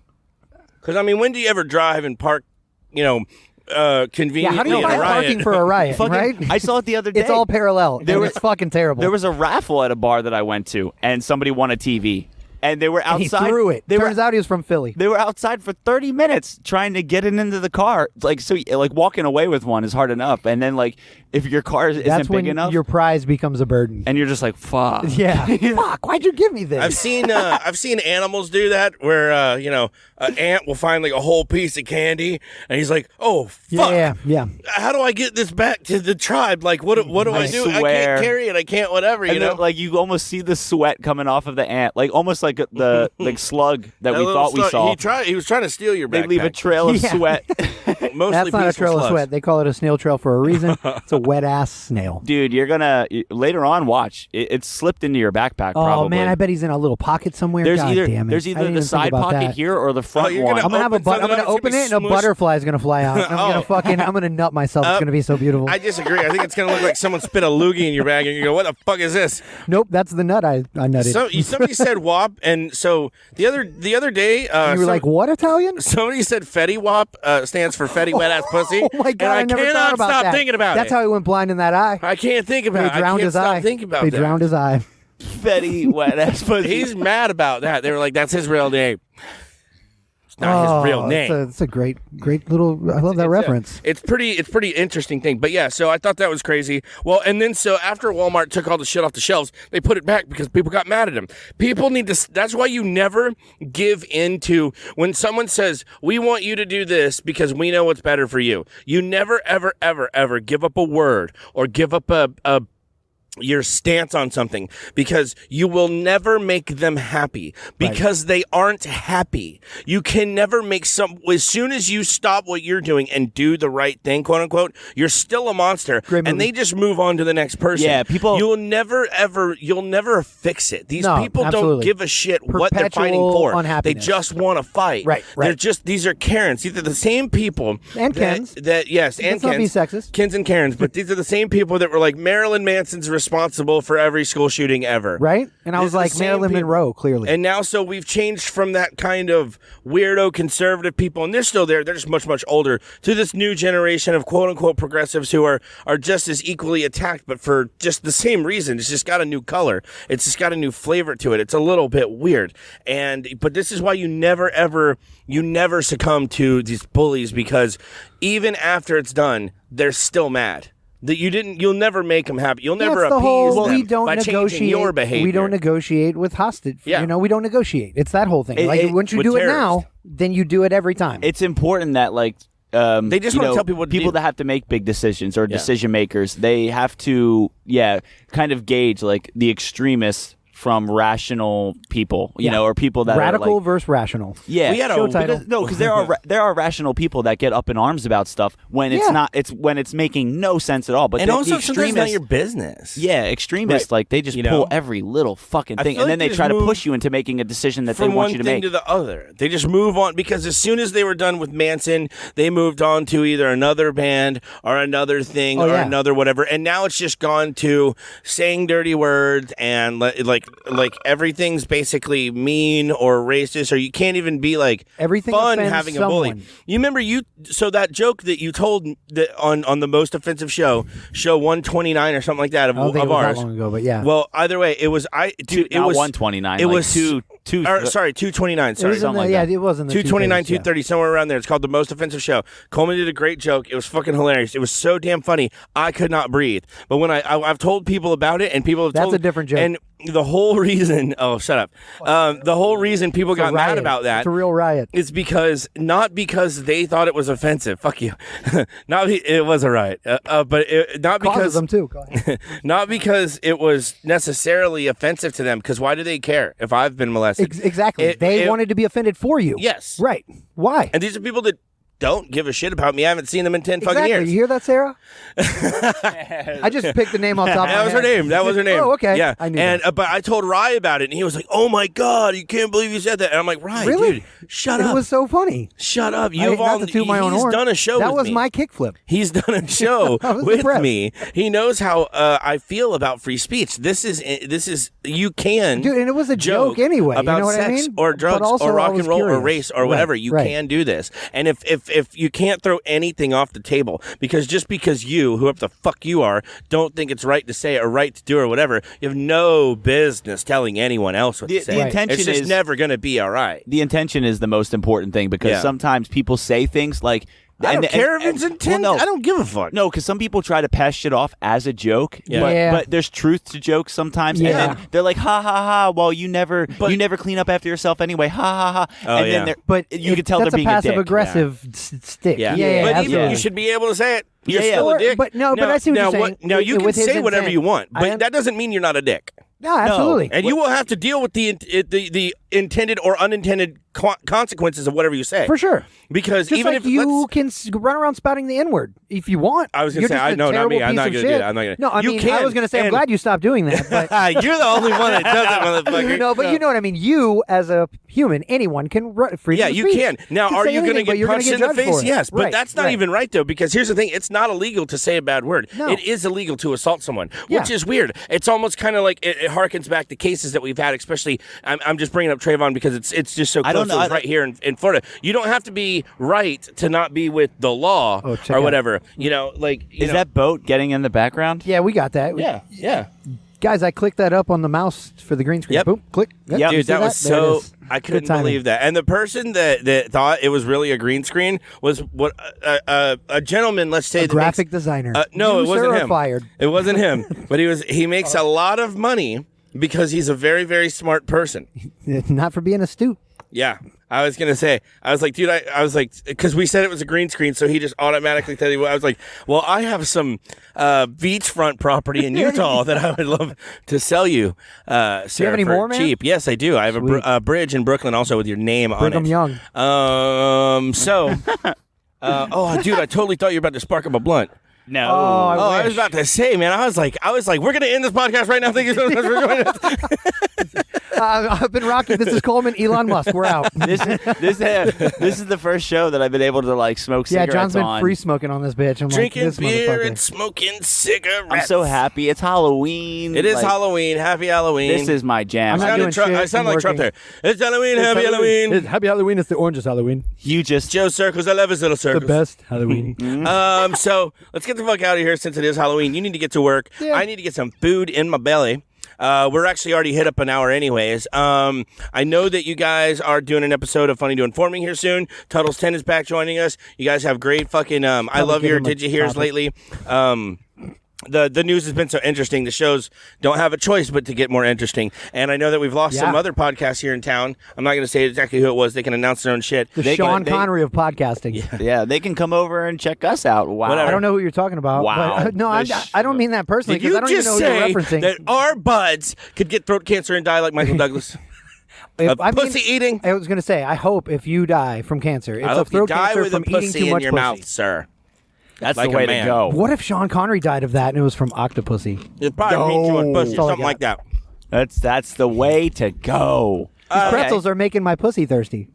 Because, I mean, when do you ever drive and park, conveniently Yeah, how do you in a find riot? parking for a riot, Fucking- right? I saw it the other day. It's all parallel. There was- It's fucking terrible. There was a raffle at a bar that I went to, and somebody won a TV, and they were and outside. he threw it. They Turns were, out he was from Philly. They were outside for 30 minutes trying to get it into the car. Like walking away with one is hard enough, and then if your car isn't That's big when enough, your prize becomes a burden. and you're just like, fuck. Yeah. Fuck. Why'd you give me this? I've seen animals do that where an ant will find like a whole piece of candy and he's like, oh fuck, Yeah. how do I get this back to the tribe? Like what do I do? I swear. can't carry it. I can't whatever. You And know, then, you almost see the sweat coming off of the ant, almost like the slug that we little thought we slug- saw. He was trying to steal your They backpack. leave a trail of Yeah. sweat. Mostly That's not a peaceful trail of slugs. sweat. They call it a snail trail for a reason. It's a wet ass snail. Dude, you're gonna later on watch. It's slipped into your backpack. Oh probably. man, I bet he's in a little pocket somewhere. There's God either damn it. there's I either didn't the even think side about pocket that. here or the front you're one. gonna I'm gonna have a Open I'm something gonna up, it's open gonna it and be a smooshed. butterfly is gonna fly out. I'm gonna nut myself. It's gonna be so beautiful. I disagree. I think it's gonna look like someone spit a loogie in your bag and you go, what the fuck is this? Nope, that's the nut I nutted. Somebody said WAP, and so the other day, you were like, what Italian? somebody said Fetty WAP stands for Fetty Wet Ass Pussy. Oh my god, and I never cannot thought about stop that. thinking about That's it. how he went blind in that eye. I can't think about it. They drowned I can't his stop eye. thinking about They that. drowned his eye. Fetty wet ass pussy. He's mad about that. They were like, that's his real name. It's not his real name. It's a great little. I love that reference. It's pretty interesting thing. But yeah, so I thought that was crazy. Well, and then so after Walmart took all the shit off the shelves, they put it back because people got mad at them. People need to, that's why you never give in to when someone says, we want you to do this because we know what's better for you. You never, ever, ever, ever give up a word or give up your stance on something because you will never make them happy because they aren't happy. You can never make as soon as you stop what you're doing and do the right thing, quote unquote, you're still a monster. Great movie. And they just move on to the next person. Yeah, people- you'll never fix it. These No, people don't absolutely. give a shit what they're fighting Perpetual for. They unhappiness. just want to fight. Right. These are Karens. These are the same people And Kens. yes, and Let's not be Kens. sexist. Kens and Karens, but these are the same people that were like, Marilyn Manson's responsible for every school shooting ever. Right? And I These was are the like, same Marilyn people. Monroe, clearly. And now, so we've changed from that kind of weirdo conservative people, and they're still there. They're just much, much older, to this new generation of quote unquote progressives who are just as equally attacked, but for just the same reason. It's just got a new color. It's just got a new flavor to it. It's a little bit weird. But this is why you never succumb to these bullies, because even after it's done, they're still mad. That you'll never make them happy. You'll never That's the appease whole, them we don't by changing negotiate. your behavior. We don't negotiate with hostage. Yeah. We don't negotiate. It's that whole thing. Once you with do it terrorists. now, then you do it every time. It's important that They just you wanna know, tell people what to do. that have to make big decisions or decision makers, they have to kind of gauge the extremists from rational people, you know, or people that radical are versus rational. Yeah, We had a- Show title. because there are rational people that get up in arms about stuff when it's Yeah. not. It's when it's making no sense at all. But And the also, sometimes not extremists, your business. yeah, extremists they just You pull know? every little fucking I thing, feel and like then they they just try to move push you into making a decision that they From want one you to thing make. to the other. They just move on because as soon as they were done with Manson, they moved on to either another band or another thing or another whatever. And now it's just gone to saying dirty words and like everything's basically mean or racist, or you can't even be Everything fun offends having a bully. someone. You remember so that joke that you told that on the most offensive show 129 or something like that I don't think of it was ours. that long ago, but yeah. Well, either way, it was it Not was 129. It was two. sorry, 229. it Sorry, was in something the, like yeah, that. it was in the 229, 230s, yeah. 230, somewhere around there. It's called The Most Offensive Show. Coleman did a great joke. It was fucking hilarious. It was so damn funny. I could not breathe. But when I've told people about it, and people have That's told a different joke. And the whole reason. Oh, shut up. The whole reason people got mad about that. It's a real riot. It's not because they thought it was offensive. Fuck you. It was a riot. Not Causes because them too. Go ahead. not because it was necessarily offensive to them. Because why do they care if I've been molested? Exactly. They wanted to be offended for you. Yes. Right. Why? And these are people that don't give a shit about me. I haven't seen them in 10 fucking years. You hear that, Sarah? I just picked the name off the top of my head. That was her name. Oh, okay. Yeah. I knew that. But I told Rye about it, and he was like, "Oh my god, you can't believe you said that." And I'm like, "Rye, Really? dude, shut up. It was so funny. Shut up. Not to toot my own He's horn. done a show That with was me. my kickflip. He's done a show I was with impressed. me. He knows how I feel about free speech. This is you can Dude, and it was a joke anyway. You about know what I sex mean? or But drugs also or rock I was and roll or curious. race or whatever. Right, You right. can do this. And if you can't throw anything off the table because you, whoever the fuck you are, don't think it's right to say it or right to do or whatever, you have no business telling anyone else what to say. The intention it's just is never going to be all right. the intention is the most important thing because Yeah. sometimes people say things like. I don't care if it's intended. Well, no. I don't give a fuck. No, because some people try to pass shit off as a joke, Yeah. but, Yeah. but there's truth to jokes sometimes, Yeah. and then they're like, "Ha ha ha!" Well, you never clean up after yourself anyway. Ha ha ha! Oh, and yeah. then they're, But you can tell that's they're being a passive a dick. aggressive stick. Yeah. Yeah, But even absolutely. you should be able to say it. You're Yeah, still Or- a dick. but no, but I see what you're saying. Now you can With his say whatever intent. you want, I but un- that doesn't mean you're not a dick. No, absolutely. And you will have to deal with the intended or unintended consequences of whatever you say. For sure. Because Just even like if you can run around spouting the N-word if you want. I was gonna You're say, just a no, not me. terrible I'm not piece of gonna do shit. that. I'm not gonna. No, I You mean, I can, was going to say, I'm and- glad you stopped doing that. But you're the only one that does it, motherfucker. no, but you know what I mean. You, as a human, anyone can freedom Yeah, of you speech. can. Now, are say you going to anything, but get you're gonna punched in the judged face? for it. Yes, but Right, that's not right. even right, though, because here's the thing. It's not illegal to say a bad word. No. It is illegal to assault someone, which Yeah. is weird. It's almost kind of like it harkens back to cases that we've had, especially, I'm just bringing up Trayvon because it's just so I close don't to know. us right here in Florida. You don't have to be right to not be with the law Oh, check or out. whatever. You know, like, Is that boat getting in the background? Yeah, we got that. Yeah. Guys, I clicked that up on the mouse for the green screen. Yep. Boom, click. Yep. Yep. You Dude, see that was There it so. is. I Good couldn't timing. believe that. And the person that thought it was really a green screen was what a gentleman. Let's say A that graphic makes, designer. No, You, it wasn't sir, are him. Fired. It wasn't him. But he makes a lot of money because he's a very, very smart person. Not for being astute. Yeah. I was going to say, I was like, dude, I was like, because we said it was a green screen, so he just automatically said, I was like, well, I have some beachfront property in Utah that I would love to sell you, Sarah, Do you have any for more, man? cheap. Yes, I do. I have a bridge in Brooklyn also with your name on Brigham it. Young. Oh, dude, I totally thought you were about to spark up a blunt. No. Oh, Oh, I was wish. about to say, man. I was like, we're gonna end this podcast right now. Thank you so much for joining us. I've been Rocky. This is Coleman. Elon Musk. We're out. this is the first show that I've been able to like smoke Yeah, cigarettes John's been on. free smoking on this bitch. I'm Drinking like, this beer motherfucker. and smoking cigarettes. I'm so happy. It's Halloween. It is Like, Halloween. Happy Halloween. This is my jam. I'm not doing shit. I sound I'm like Trump there. working. It's Halloween. Happy Halloween. It's Happy Halloween. It's the orangest Halloween. You just Joe Circles. I love his little The circles. best Halloween. So let's get the fuck out of here since it is Halloween. You need to get to work. Yeah. I need to get some food in my belly. We're actually already hit up an hour anyways. I know that you guys are doing an episode of Funny to Informing here soon. Tuttle's 10 is back joining us. You guys have great fucking, I love give your him a Did You Hears topic. lately. The news has been so interesting. The shows don't have a choice but to get more interesting. And I know that we've lost some Yeah. other podcasts here in town. I'm not going to say exactly who it was. They can announce their own shit. The They- Sean they- Connery of podcasting. yeah, they can come over and check us out. Wow. Whatever. I don't know who you're talking about. Wow. But, no, I don't mean that personally Did because you I don't even just know who say you're referencing. that our buds could get throat cancer and die like Michael Douglas? Pussy eating? I was going to say, I hope if you die from cancer, it's I a hope you throat die cancer with a from eating pussy too in much your pussy. mouth, sir. That's Like the a way man. to go. What if Sean Connery died of that and it was from Octopussy? It probably means you want pussy, That's all I something like that. That's the way to go. These pretzels are making my pussy thirsty.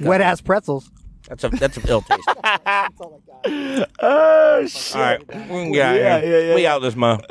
Wet ass pretzels. That's a ill taste. Oh shit. All right, we can get out of here. Yeah. We out this month.